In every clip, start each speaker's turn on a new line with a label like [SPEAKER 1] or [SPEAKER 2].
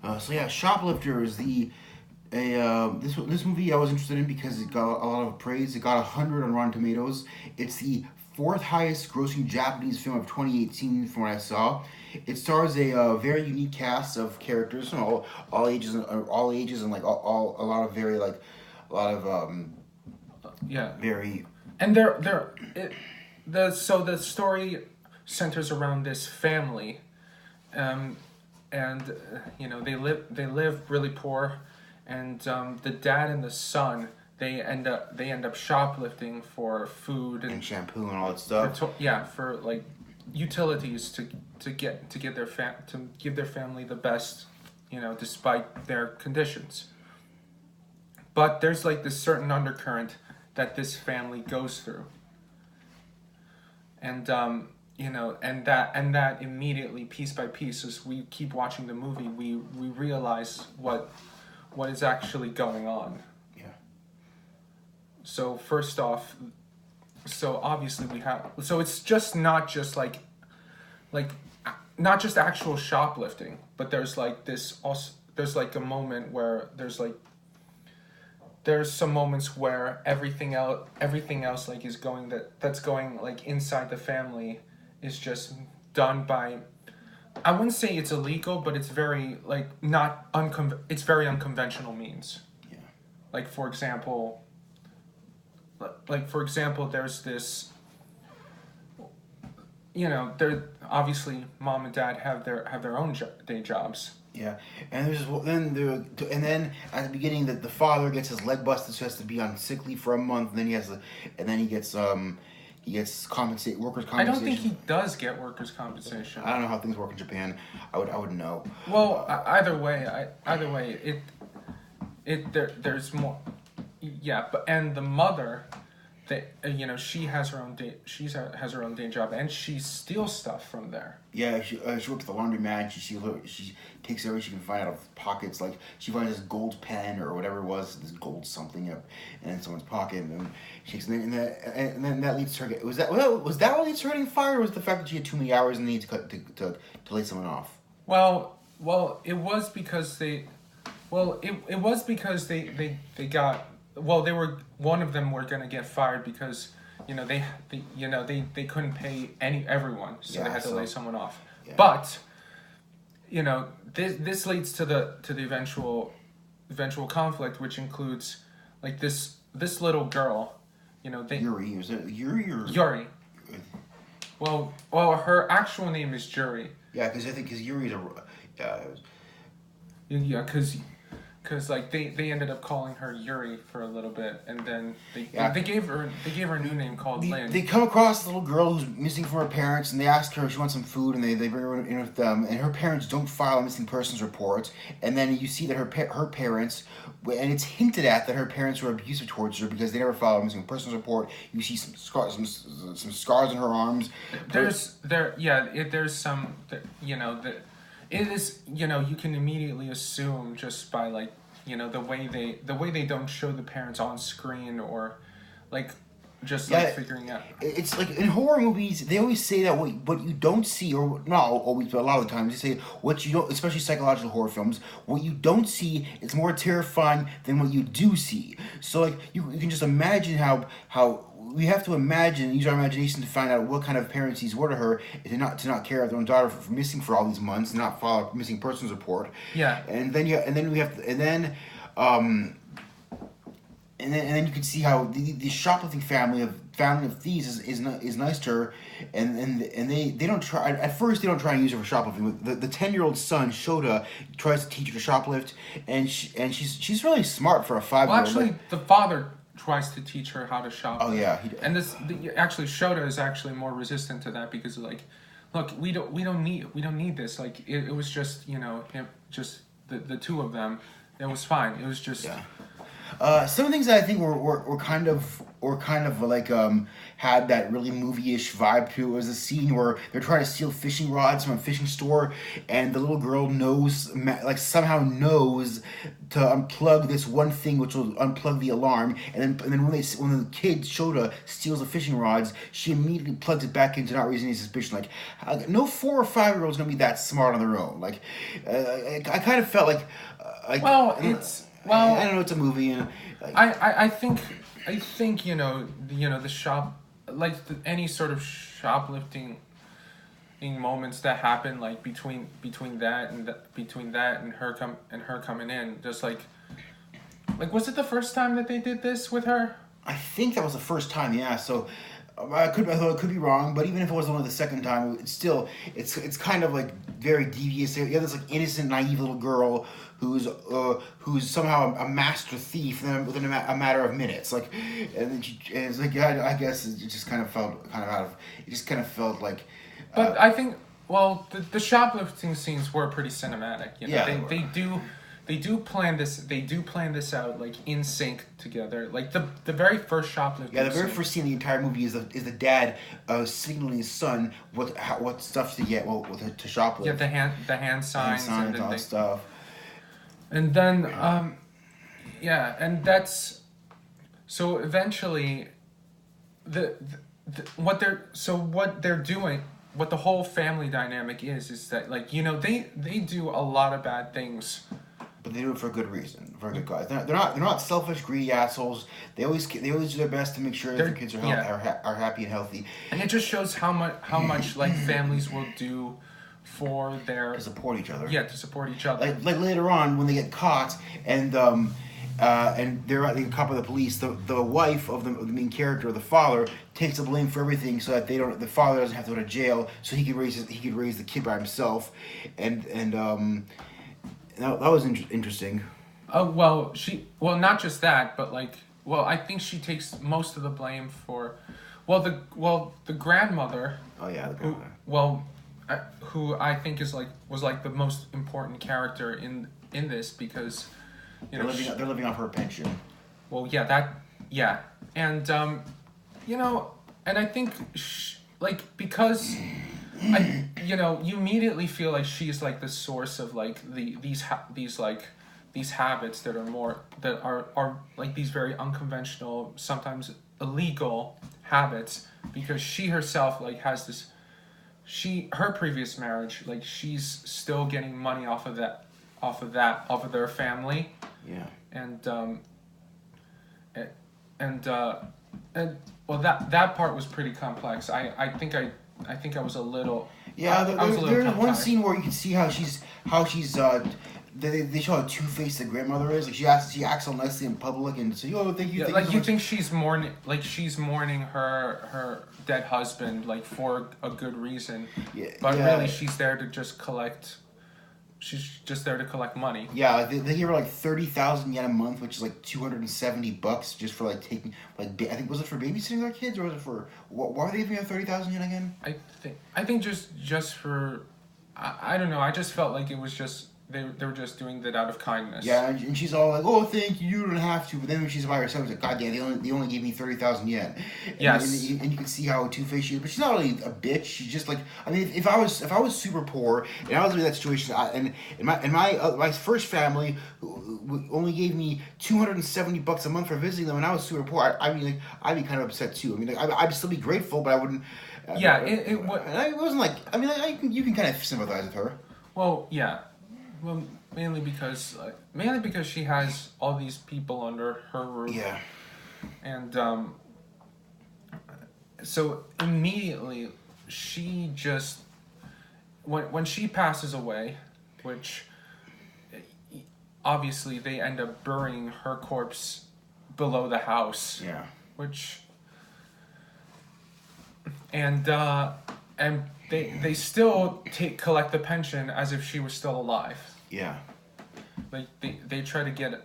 [SPEAKER 1] So yeah, Shoplifter is this movie I was interested in because it got a lot of praise. It got 100 on Rotten Tomatoes. It's the fourth highest grossing Japanese film of 2018 from what I saw. It stars a very unique cast of characters from all ages, and like all a lot of very like a lot of
[SPEAKER 2] Yeah,
[SPEAKER 1] very
[SPEAKER 2] and the story centers around this family, um, and they live really poor, and the dad and the son they end up shoplifting for food
[SPEAKER 1] and
[SPEAKER 2] and
[SPEAKER 1] shampoo and all that
[SPEAKER 2] for
[SPEAKER 1] stuff.
[SPEAKER 2] for like utilities to get to give their family the best, despite their conditions. But there's like this certain undercurrent that this family goes through, and and that immediately, piece by piece, as we keep watching the movie, we realize what is actually going on.
[SPEAKER 1] Yeah.
[SPEAKER 2] So first off, so obviously it's just not just like not just actual shoplifting, but there's like this also, there's like a moment where there's some moments where everything else like is going that's going like inside the family is just done by, I wouldn't say it's illegal, but it's very like it's very unconventional means.
[SPEAKER 1] Yeah.
[SPEAKER 2] Like for example, there's this, there obviously mom and dad have their own day jobs.
[SPEAKER 1] Yeah, and then at the beginning that the father gets his leg busted, so he has to be on sick leave for a month. And then he gets workers' compensation.
[SPEAKER 2] I don't think he does get workers' compensation.
[SPEAKER 1] I don't know how things work in Japan. I would know.
[SPEAKER 2] Well, either way, there's more. Yeah, but and the mother, she has her own has her own day job, and she steals stuff from there.
[SPEAKER 1] Yeah, she works at the laundromat. She takes everything she can find out of pockets. Like she finds this gold pen or whatever it was, this gold something up in someone's pocket, and then and then that leads to her. Was that what leads to her getting fired, or was it the fact that she had too many hours and needed to lay someone off?
[SPEAKER 2] Well, it was because they got, they were, one of them were gonna get fired because they couldn't pay everyone, so they had to lay someone off.
[SPEAKER 1] Yeah.
[SPEAKER 2] But this leads to the eventual conflict, which includes like this little girl,
[SPEAKER 1] Yuri, is it Yuri or
[SPEAKER 2] Yuri. Well, her actual name is Juri.
[SPEAKER 1] Yeah, because Yuri's
[SPEAKER 2] Yeah, because like they ended up calling her Yuri for a little bit, and then they gave her a new name called Lynn.
[SPEAKER 1] They come across a little girl who's missing from her parents, and they ask her if she wants some food, and they bring her in with them, and her parents don't file a missing persons report, and then you see that her parents, and it's hinted at that her parents were abusive towards her because they never filed a missing persons report. You see some scars on her arms.
[SPEAKER 2] There's some it is, you can immediately assume just by like, the way they don't show the parents on screen, or like just like figuring out.
[SPEAKER 1] It's like in horror movies, they always say that what you don't see, or not always, but a lot of the times they say what you don't, especially psychological horror films, what you don't see is more terrifying than what you do see. So like you can just imagine how we have to use our imagination to find out what kind of parents these were to her, to not care of their own daughter for missing for all these months, and not file a missing persons report.
[SPEAKER 2] Yeah.
[SPEAKER 1] And then you can see how the shoplifting family of thieves is nice to her, and they don't try at first. They don't try and use her for shoplifting. The 10-year-old son Shota tries to teach her to shoplift, and she's really smart for a 5-year-old.
[SPEAKER 2] Well, actually, the father tries to teach her how to shoplift.
[SPEAKER 1] Oh yeah,
[SPEAKER 2] and actually Shota is actually more resistant to that because like, look, we don't need this. Like it was just him, just the two of them. It was fine. It was just.
[SPEAKER 1] Yeah. Some things that I think were kind of like had that really movie-ish vibe to it was a scene where they're trying to steal fishing rods from a fishing store, and the little girl like somehow knows to unplug this one thing which will unplug the alarm, and then when the kid Shota steals the fishing rods, she immediately plugs it back into not raising any suspicion. Like no 4 or 5 year old's gonna be that smart on their own. Like I kind of felt like
[SPEAKER 2] Well, it's well.
[SPEAKER 1] I don't know, it's a movie, and like,
[SPEAKER 2] I think the shop, like any sort of shoplifting moments that happen, like between that and her coming in, just like was it the first time that they did this with her?
[SPEAKER 1] I think that was the first time, yeah. So I thought it could be wrong, but even if it was only the second time, it's kind of like very devious. You have this like innocent, naive little girl who's somehow a master thief within a matter of minutes. Like, and it's like I guess it just kind of felt kind of out of. It just kind of felt like.
[SPEAKER 2] But I think, well, the shoplifting scenes were pretty cinematic.
[SPEAKER 1] Yeah,
[SPEAKER 2] they do plan this. They do plan this out like in sync together. Like the very first shoplifting.
[SPEAKER 1] Yeah, the very
[SPEAKER 2] scene,
[SPEAKER 1] first scene in the entire movie is the dad signaling his son what stuff to get to shoplift.
[SPEAKER 2] Yeah, the hand signs
[SPEAKER 1] and all that stuff.
[SPEAKER 2] And then yeah, and that's so eventually what they're doing, what the whole family dynamic is that like they do a lot of bad things,
[SPEAKER 1] but they do it for a good reason, for a good cause. They're not selfish, greedy assholes. They always do their best to make sure that their kids are happy and healthy.
[SPEAKER 2] And it just shows how much like families will do for their
[SPEAKER 1] to support each other.
[SPEAKER 2] Yeah, to support each other.
[SPEAKER 1] Like later on when they get caught and they're getting caught by the police, the wife of the main character, the father, takes the blame for everything so that the father doesn't have to go to jail, so he could raise the kid by himself, and that was interesting.
[SPEAKER 2] Well, not just that, but I think she takes most of the blame for, the grandmother.
[SPEAKER 1] Oh yeah, the grandmother.
[SPEAKER 2] Who I think was the most important character in this because,
[SPEAKER 1] they're living off her pension.
[SPEAKER 2] Well, yeah, and and I think because you immediately feel like she's like the source of like these habits that are like these very unconventional, sometimes illegal habits, because she herself like has this. Her previous marriage, like she's still getting money off of their family. Yeah. And well, that part was pretty complex. I think I was a little.
[SPEAKER 1] Yeah, there's one scene where you can see how she's they show how two-faced the grandmother is. Like she acts all nicely in public and say, "Oh, thank you."
[SPEAKER 2] Yeah, like you think she's mourning her dead husband like for a good reason, but really she's there to just collect. She's just there to collect money.
[SPEAKER 1] Yeah, they give her like 30,000 yen a month, which is like $270 just for like taking I think, was it for babysitting their kids or was it for why are they giving her 30,000 yen again?
[SPEAKER 2] I think just for I don't know. I just felt like it was just. They were just doing that out of kindness.
[SPEAKER 1] Yeah, and she's all like, "Oh, thank you. You don't have to." But then when she's by herself, she's like, "God damn, they only gave me 30,000 yen."
[SPEAKER 2] Yes.
[SPEAKER 1] And you can see how two-faced she is, but she's not really a bitch. She's just like, I mean, if I was super poor and I was in that situation, and my first family only gave me $270 a month for visiting them, and I was super poor, I'd be kind of upset too. I mean, I'd still be grateful, but I wouldn't.
[SPEAKER 2] It
[SPEAKER 1] wasn't like. I mean, you can kind of sympathize with her.
[SPEAKER 2] Well, yeah. Well, mainly because she has all these people under her roof.
[SPEAKER 1] Yeah.
[SPEAKER 2] And so immediately she just when she passes away, which obviously they end up burying her corpse below the house.
[SPEAKER 1] Yeah.
[SPEAKER 2] Which and they still collect the pension as if she was still alive.
[SPEAKER 1] Yeah.
[SPEAKER 2] Like they try to get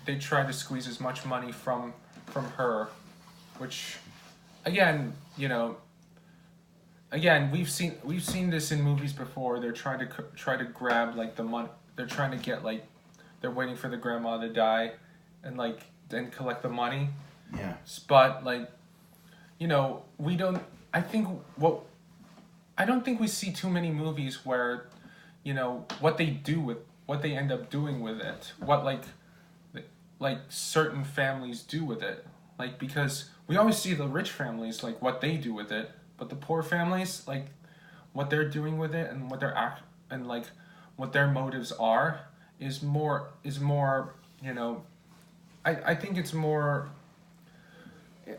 [SPEAKER 2] they try to squeeze as much money from her, which again, we've seen this in movies before. They're trying to grab like the money. They're trying to get they're waiting for the grandma to die, and collect the money.
[SPEAKER 1] Yeah.
[SPEAKER 2] But like, we don't. I don't think we see too many movies where, what they end up doing with it. What like certain families do with it. Like, because we always see the rich families, like what they do with it, but the poor families, like what they're doing with it and what their motives are is more. I think it's more.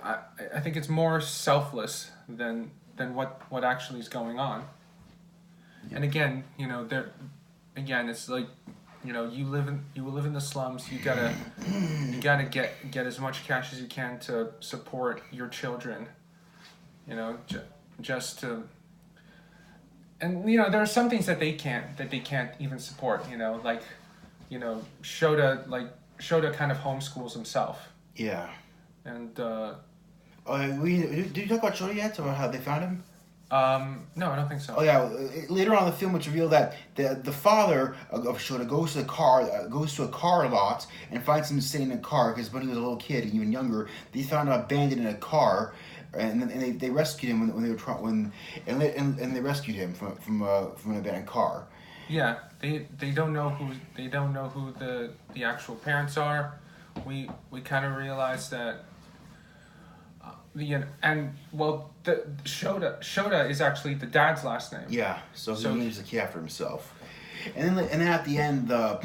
[SPEAKER 2] I think it's more selfless than what actually is going on. Yeah. And again, it's like, you live in the slums. You gotta get as much cash as you can to support your children. Just to. And there are some things that they can't even support. Shota kind of homeschools himself.
[SPEAKER 1] Yeah.
[SPEAKER 2] And
[SPEAKER 1] did you talk about Shoda yet, or how they found him?
[SPEAKER 2] No, I don't think so.
[SPEAKER 1] Oh yeah, later on in the film, it's revealed that the father of Shoda goes to a car lot and finds him sitting in a car because when he was a little kid, even younger, they found him abandoned in a car, and they rescued him when they were and they rescued him from an abandoned car.
[SPEAKER 2] Yeah, they don't know who the actual parents are. We kind of realized that. The Shoda is actually the dad's last name.
[SPEAKER 1] Yeah, so he names the kid after himself, and then at the end the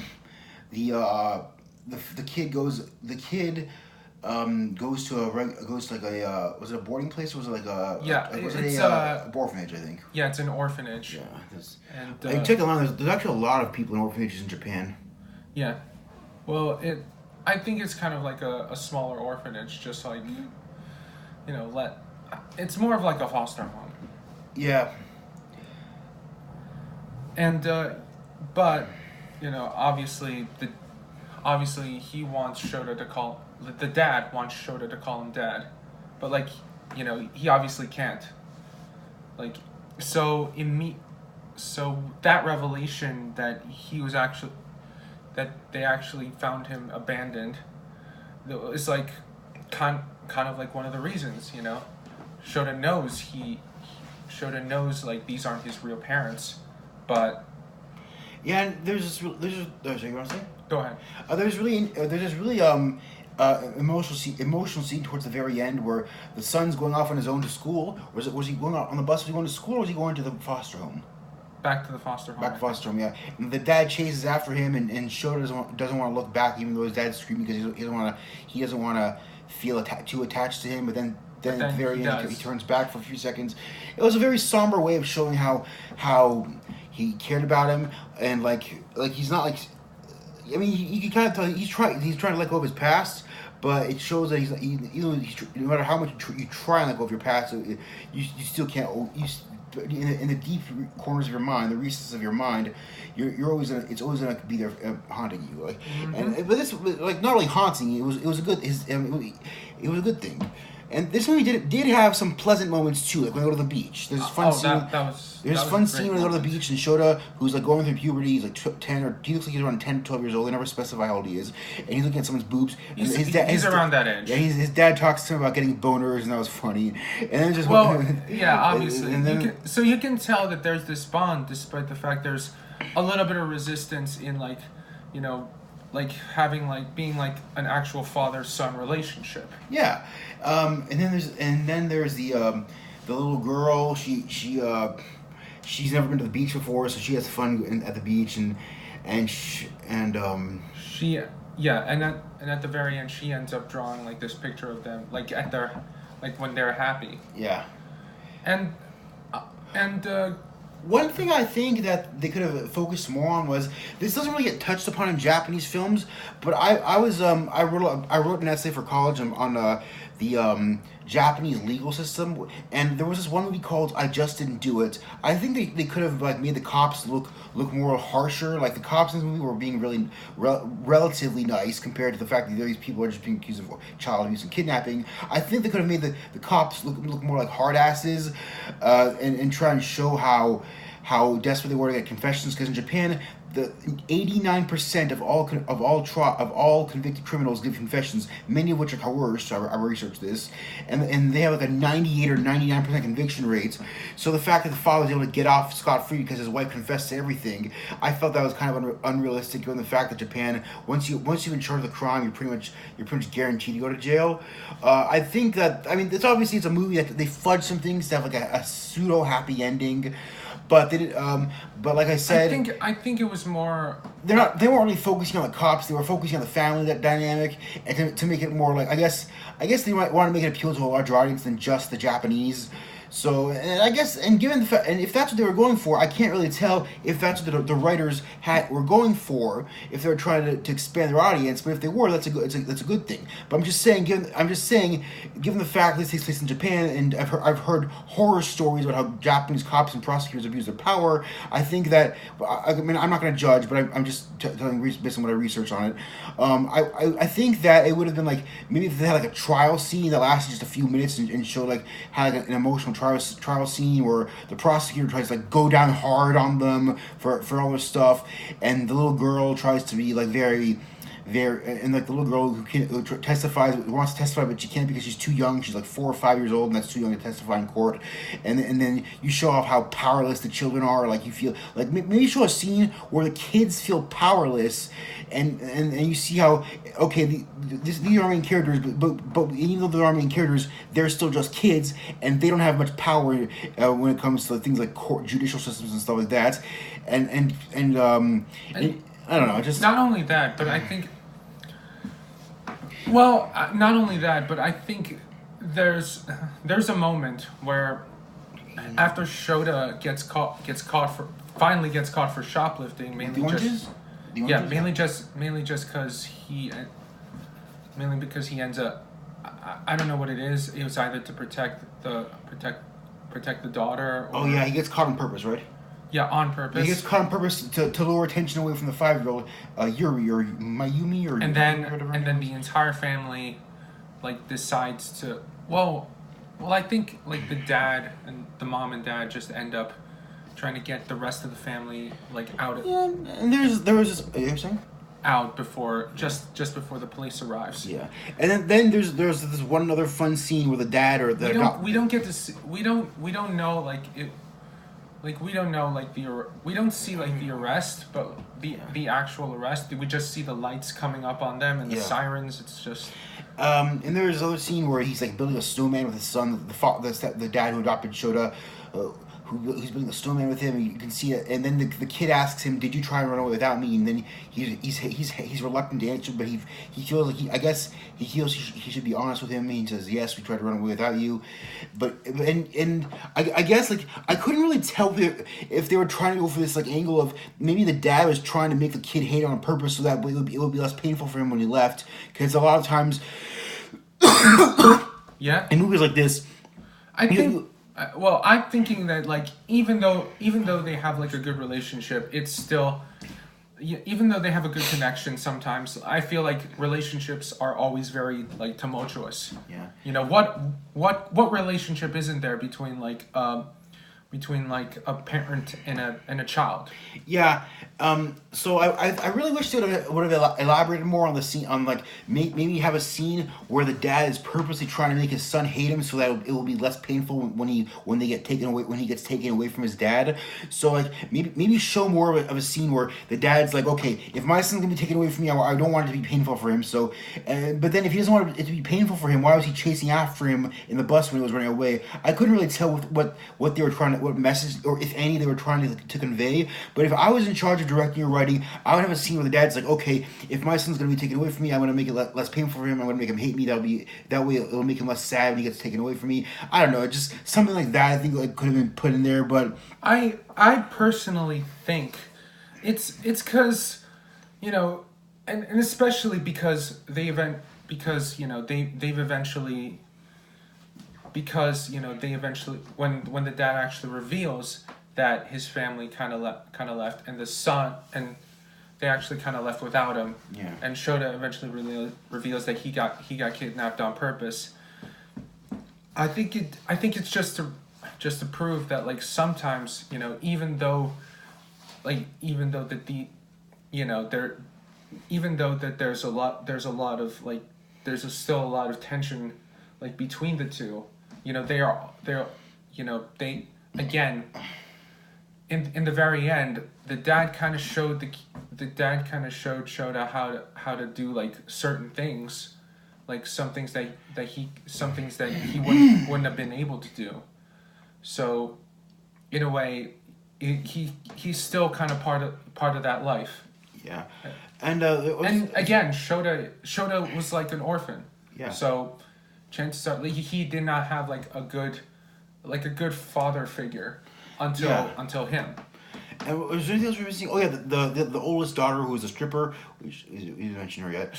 [SPEAKER 1] kid goes to was it a boarding place or was it like a orphanage, I think.
[SPEAKER 2] Yeah, it's an orphanage.
[SPEAKER 1] Yeah,
[SPEAKER 2] and
[SPEAKER 1] you take a lot. There's actually a lot of people in orphanages in Japan.
[SPEAKER 2] Yeah, well, I think it's kind of like a smaller orphanage, just like. It's more of like a foster home.
[SPEAKER 1] Yeah.
[SPEAKER 2] And but obviously he wants Shota to call the dad wants Shota to call him dad, but like he obviously can't. Like so that revelation that they actually found him abandoned, it's like kind of like one of the reasons, Shota knows like these aren't his real parents, but
[SPEAKER 1] yeah, and there's you want to say?
[SPEAKER 2] Go ahead.
[SPEAKER 1] There's this really emotional scene towards the very end where the son's going off on his own to school. Was he going out on the bus? Was he going to school, or was he going to the foster home?
[SPEAKER 2] Back to the foster home.
[SPEAKER 1] Back to foster home, yeah. And the dad chases after him, and Shota doesn't want to look back, even though his dad's screaming because he doesn't want to feel too attached to him. But then at the very end, he turns back for a few seconds. It was a very somber way of showing how he cared about him, and like he's not like. I mean, you can kind of tell he's trying to let go of his past, but it shows that no matter how much you try and let go of your past, you still can't. In the deep corners of your mind, the recesses of your mind, you're always it's always gonna be there haunting you. Like,
[SPEAKER 2] mm-hmm.
[SPEAKER 1] But this like not only haunting you, it was a good it was a good thing. And this movie did have some pleasant moments too, like when they go to the beach. There's fun scene. There's a fun scene when they go to the beach and Shota, who's like going through puberty, he's like 10 or he looks like he's around 10, 12 years old. They never specify how old he is, and he's looking at someone's boobs. And
[SPEAKER 2] he's around that age.
[SPEAKER 1] Yeah, his dad talks to him about getting boners, and that was funny. And then just
[SPEAKER 2] yeah, obviously. You can tell that there's this bond, despite the fact there's a little bit of resistance in like having being like an actual father-son relationship.
[SPEAKER 1] Yeah, and then there's the little girl. She's never been to the beach before, so she has fun at the beach and at the very end she ends up drawing like this picture of them like at their when they're happy. Yeah, and one thing I think that they could have focused more on was this doesn't really get touched upon in Japanese films, but I wrote an essay for college on the Japanese legal system, and there was this one movie called I Just Didn't Do It. I think they could have made the cops look more harsher. Like the cops in this movie were being really relatively nice compared to the fact that these people are just being accused of child abuse and kidnapping. I think they could have made the cops look more like hard asses, and try and show how desperate they were to get confessions, because in Japan, the 89% of all convicted criminals give confessions, many of which are coerced. So I researched this, and they have like a 98 or 99% conviction rate. So the fact that the father was able to get off scot free because his wife confessed to everything, I felt that was kind of unrealistic, given the fact that Japan, once you've been charged with a crime, you're pretty much guaranteed to go to jail. I think that, I mean, it's a movie that they fudge some things to have like a pseudo happy ending. But they did, but like I said,
[SPEAKER 2] I think it was more.
[SPEAKER 1] They weren't really focusing on the cops. They were focusing on the family, that dynamic, and to make it more like, I guess they might want to make it appeal to a larger audience than just the Japanese. So, and I guess, and given the fact, and if that's what they were going for, I can't really tell if that's what the writers were going for, if they were trying to expand their audience. But if they were, that's a good thing. But I'm just saying, given the fact this takes place in Japan, and I've heard horror stories about how Japanese cops and prosecutors abuse their power. I think that, I mean, I'm not going to judge, but I'm just telling based on what I researched on it. I think that it would have been like, maybe if they had like a trial scene that lasted just a few minutes and showed like had like an emotional trial scene where the prosecutor tries to like go down hard on them for all this stuff, and the little girl tries to be like very, and like the little girl who wants to testify, but she can't because she's too young. She's like 4 or 5 years old, and that's too young to testify in court. And then you show off how powerless the children are. Like you feel like maybe show a scene where the kids feel powerless, and you see how these are our main characters, but even though they're our main characters, they're still just kids, and they don't have much power when it comes to things like court, judicial systems and stuff like that. And I don't know. Just
[SPEAKER 2] not only that, but I think. Well, not only that, but I think there's a moment where after Shota finally gets caught for shoplifting, mainly because he ends up. I don't know what it is. It was either to protect the daughter. Or,
[SPEAKER 1] he gets caught on purpose, right?
[SPEAKER 2] Yeah, on purpose.
[SPEAKER 1] He gets caught on purpose to lure attention away from the 5-year-old Yuri or Mayumi or.
[SPEAKER 2] And then the entire family, like, decides to. Well, I think like the mom and dad just end up trying to get the rest of the family like out.
[SPEAKER 1] Yeah, and there was this. You're saying?
[SPEAKER 2] Out before just before the police arrives.
[SPEAKER 1] Yeah, and then there's this one other fun scene where the dad or the
[SPEAKER 2] we don't get to see, we don't know like it. Like we don't know like we don't see like the arrest, but the actual arrest. We just see the lights coming up on them and the sirens. It's just.
[SPEAKER 1] And there's another scene where he's like building a snowman with his son, the dad who adopted Shota, who's building a snowman with him. And you can see it, and then the kid asks him, "Did you try and run away without me?" And then he's reluctant to answer, but he feels like he feels he should be honest with him. And he says, "Yes, we tried to run away without you," but I guess like I couldn't really tell if they were trying to go for this like angle of maybe the dad was trying to make the kid hate on purpose so that it would be less painful for him when he left, because a lot of times, in movies like this,
[SPEAKER 2] I think. Well, I'm thinking that like even though they have like a good relationship, it's still, even though they have a good connection, sometimes I feel like relationships are always very like tumultuous.
[SPEAKER 1] Yeah.
[SPEAKER 2] You know what relationship isn't there between like a parent and a child?
[SPEAKER 1] Yeah. So I really wish they would have elaborated more on the scene, on like maybe have a scene where the dad is purposely trying to make his son hate him so that it will be less painful when he gets taken away from his dad. So like maybe show more of a scene where the dad's like, okay, if my son's gonna be taken away from me, I don't want it to be painful for him. So, but then if he doesn't want it to be painful for him, why was he chasing after him in the bus when he was running away? I couldn't really tell what they were trying to, what message or if any they were trying to convey. But if I was in charge of directing or writing, I would have a scene where the dad's like, okay, if my son's going to be taken away from me, I'm going to make it less painful for him. I'm going to make him hate me. That way it'll make him less sad when he gets taken away from me. I don't know, just something like that. I think like could have been put in there, but
[SPEAKER 2] I personally think it's because, you know, and especially because they've eventually when the dad actually reveals that his family kind of left, and the son, and they actually kind of left without him.
[SPEAKER 1] Yeah.
[SPEAKER 2] And Shota eventually reveals that he got kidnapped on purpose. I think it's just just to prove that like sometimes, you know, even though there, even though that there's a lot of like still a lot of tension like between the two, you know, they're you know, they again in the very end, the dad kind of showed Shota how to do like certain things, like some things that he wouldn't have been able to do. So, in a way, he's still kind of part of that life.
[SPEAKER 1] Yeah,
[SPEAKER 2] and again, Shota was like an orphan.
[SPEAKER 1] Yeah.
[SPEAKER 2] So, chances are he did not have like a good father figure until him.
[SPEAKER 1] And was there anything else we're missing? Oh yeah, the oldest daughter who was a stripper. We didn't mention her yet.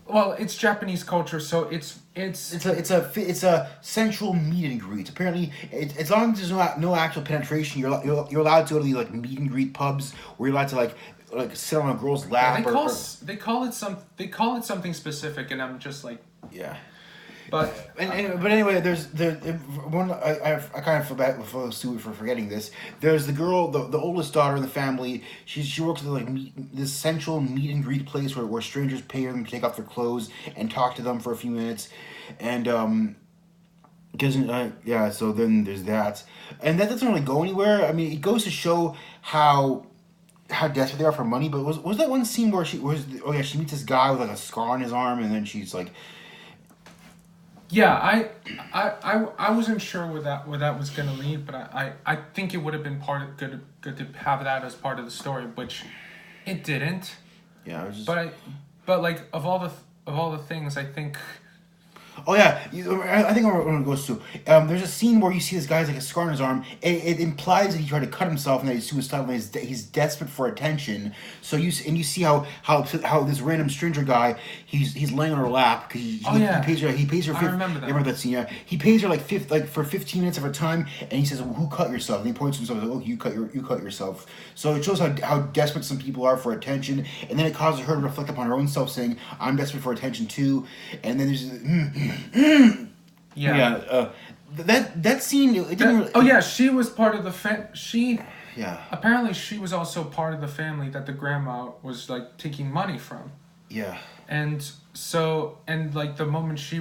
[SPEAKER 2] Well, it's Japanese culture, so it's
[SPEAKER 1] a sensual meet and greet. Apparently, as long as there's no actual penetration, you're allowed to go to these like meet and greet pubs where you're allowed to like sit on a girl's lap.
[SPEAKER 2] They call it something specific, and I'm just like,
[SPEAKER 1] yeah.
[SPEAKER 2] But
[SPEAKER 1] anyway, there's one I kind of feel stupid for forgetting this. There's the girl, the oldest daughter in the family. She works at like this sensual meet and greet place where strangers pay them to take off their clothes and talk to them for a few minutes, and so then there's that, and that doesn't really go anywhere. I mean, it goes to show how desperate they are for money. But was that one scene where she meets this guy with like a scar on his arm, and then she's like.
[SPEAKER 2] Yeah, I wasn't sure where that was gonna lead, but I think it would have been good to have that as part of the story, which it didn't.
[SPEAKER 1] Yeah,
[SPEAKER 2] but like of all the things, I think.
[SPEAKER 1] Oh yeah, I think where it goes to. There's a scene where you see this guy's like a scar on his arm. It implies that he tried to cut himself and that he's suicidal and he's desperate for attention. So you see how this random stranger guy he's laying on her lap because he pays her.
[SPEAKER 2] I remember that.
[SPEAKER 1] You remember that scene? Yeah, he pays her for 15 minutes of her time, and he says, well, "Who cut yourself?" And he points to himself, like, "Oh, you cut yourself." So it shows how desperate some people are for attention, and then it causes her to reflect upon her own self, saying, "I'm desperate for attention too." And then there's. That scene. It didn't really,
[SPEAKER 2] she was part of the
[SPEAKER 1] Yeah.
[SPEAKER 2] Apparently, she was also part of the family that the grandma was like taking money from.
[SPEAKER 1] Yeah.
[SPEAKER 2] And so, like the moment she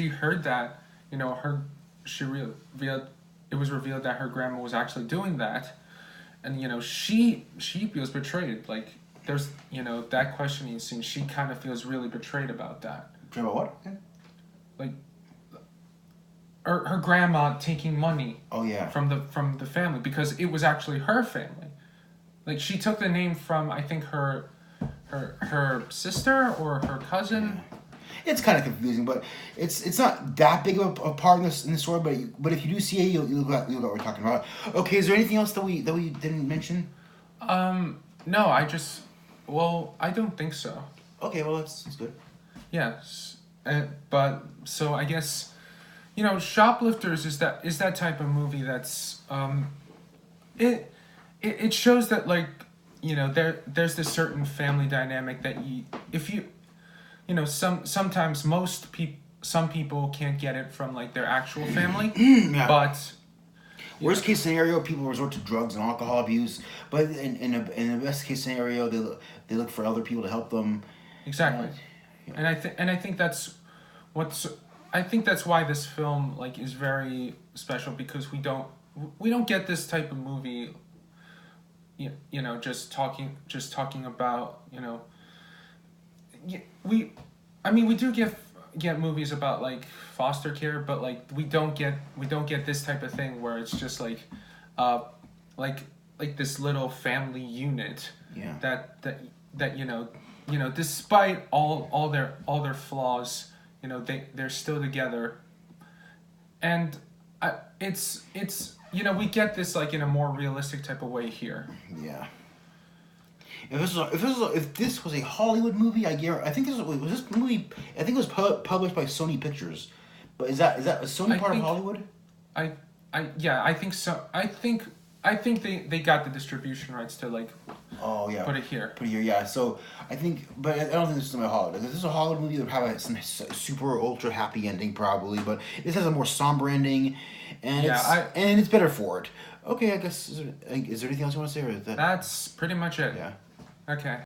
[SPEAKER 2] heard that, you know, it was revealed that her grandma was actually doing that, and you know, she feels betrayed. Like there's, you know, that questioning scene. She kind of feels really betrayed about that.
[SPEAKER 1] Betrayed about what?
[SPEAKER 2] Like her grandma taking money from the family because it was actually her family. Like she took the name from, I think, her sister or her cousin.
[SPEAKER 1] Yeah. It's kind of confusing, but it's not that big of a part in the story. But if you do see it, you'll get what we're talking about. Okay, is there anything else that we didn't mention?
[SPEAKER 2] No, I don't think so.
[SPEAKER 1] Okay, well that's good.
[SPEAKER 2] Yes. But so I guess, you know, Shoplifters is that type of movie that's it shows that, like, you know, there's this certain family dynamic that sometimes some people can't get it from like their actual family.
[SPEAKER 1] Yeah.
[SPEAKER 2] But
[SPEAKER 1] worst case scenario, people resort to drugs and alcohol abuse. But in the best case scenario, they look for other people to help them.
[SPEAKER 2] Exactly. And I think that's why this film like is very special, because we don't get this type of movie, you know, just talking about, you know, we do get movies about like foster care, but like we don't get this type of thing where it's just like this little family unit.
[SPEAKER 1] Yeah.
[SPEAKER 2] that you know, despite all their flaws, you know, they're still together, and it's you know, we get this like in a more realistic type of way here.
[SPEAKER 1] Yeah. If this was a Hollywood movie, I think this movie. I think it was published by Sony Pictures, but is that a Sony part of Hollywood?
[SPEAKER 2] I think so. I I think they got the distribution rights to like
[SPEAKER 1] Oh yeah.
[SPEAKER 2] put it here.
[SPEAKER 1] Put it here, yeah. So I think, but I don't think this is a Hollywood. If this is a Hollywood movie, that would have some super ultra happy ending probably, but this has a more somber ending, and it's better for it. Okay, I guess is there anything else you want to say, or is that?
[SPEAKER 2] That's pretty much it.
[SPEAKER 1] Yeah.
[SPEAKER 2] Okay.